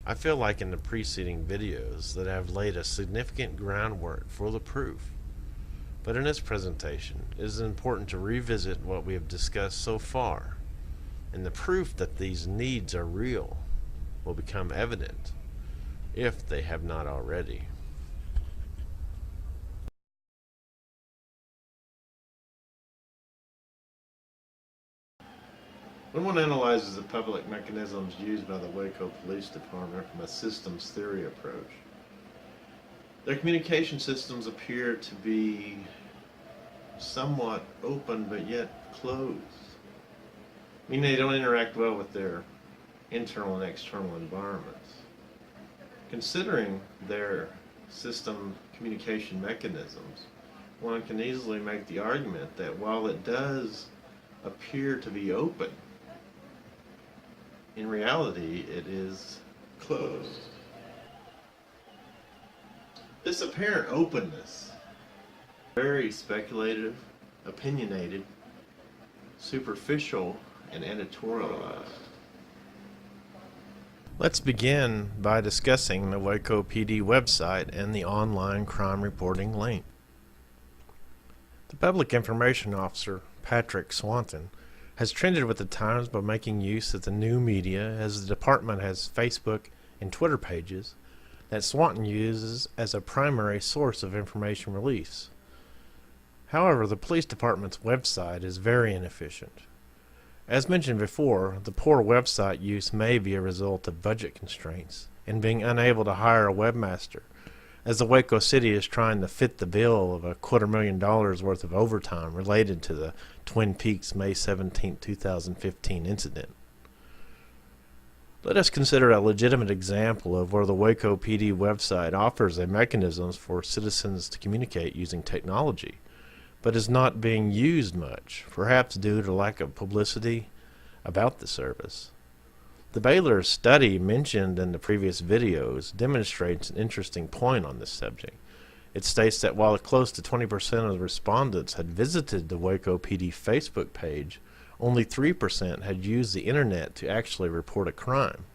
I feel like in the preceding videos that I've laid a significant groundwork for the proof, but in this presentation it is important to revisit what we have discussed so far, and the proof that these needs are real will become evident if they have not already. When one analyzes the public mechanisms used by the Waco Police Department from a systems theory approach, their communication systems appear to be somewhat open but yet closed, meaning they don't interact well with their internal and external environments. Considering their system communication mechanisms, one can easily make the argument that while it does appear to be open, in reality it is closed. This apparent openness, very speculative, opinionated, superficial, and editorialized. Let's begin by discussing the Waco PD website and the online crime reporting link. The Public Information Officer, Patrick Swanton, has trended with the times by making use of the new media, as the department has Facebook and Twitter pages that Swanton uses as a primary source of information release. However, the police department's website is very inefficient. As mentioned before, the poor website use may be a result of budget constraints and being unable to hire a webmaster, as the Waco City is trying to fit the bill of $250,000 worth of overtime related to the Twin Peaks May 17, 2015 incident. Let us consider a legitimate example of where the Waco PD website offers a mechanism for citizens to communicate using technology, but is not being used much, perhaps due to lack of publicity about the service. The Baylor study mentioned in the previous videos demonstrates an interesting point on this subject. It states that while close to 20% of the respondents had visited the Waco PD Facebook page, only 3% had used the internet to actually report a crime.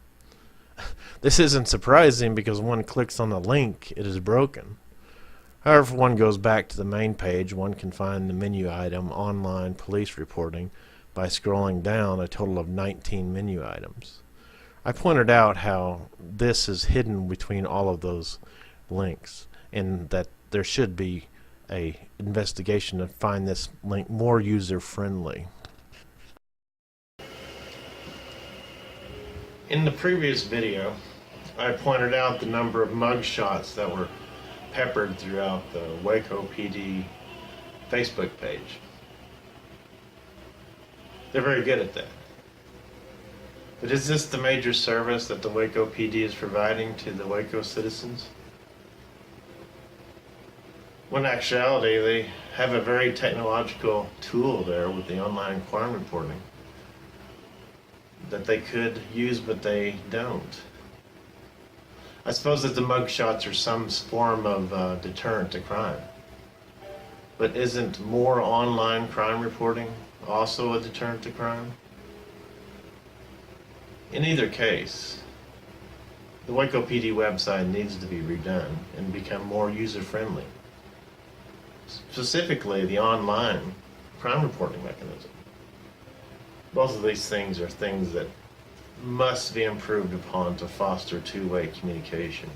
This isn't surprising because when one clicks on the link, it is broken. However, if one goes back to the main page, one can find the menu item Online Police Reporting by scrolling down a total of 19 menu items. I pointed out how this is hidden between all of those links, and that there should be an investigation to find this link more user-friendly. In the previous video, I pointed out the number of mugshots that were peppered throughout the Waco PD Facebook page. They're very good at that. But is this the major service that the Waco PD is providing to the Waco citizens? When in actuality, they have a very technological tool there with the online crime reporting that they could use, but they don't. I suppose that the mugshots are some form of deterrent to crime. But isn't more online crime reporting also a deterrent to crime? In either case, the Waco PD website needs to be redone and become more user-friendly. Specifically, the online crime reporting mechanism. Both of these things are things that must be improved upon to foster two-way communication.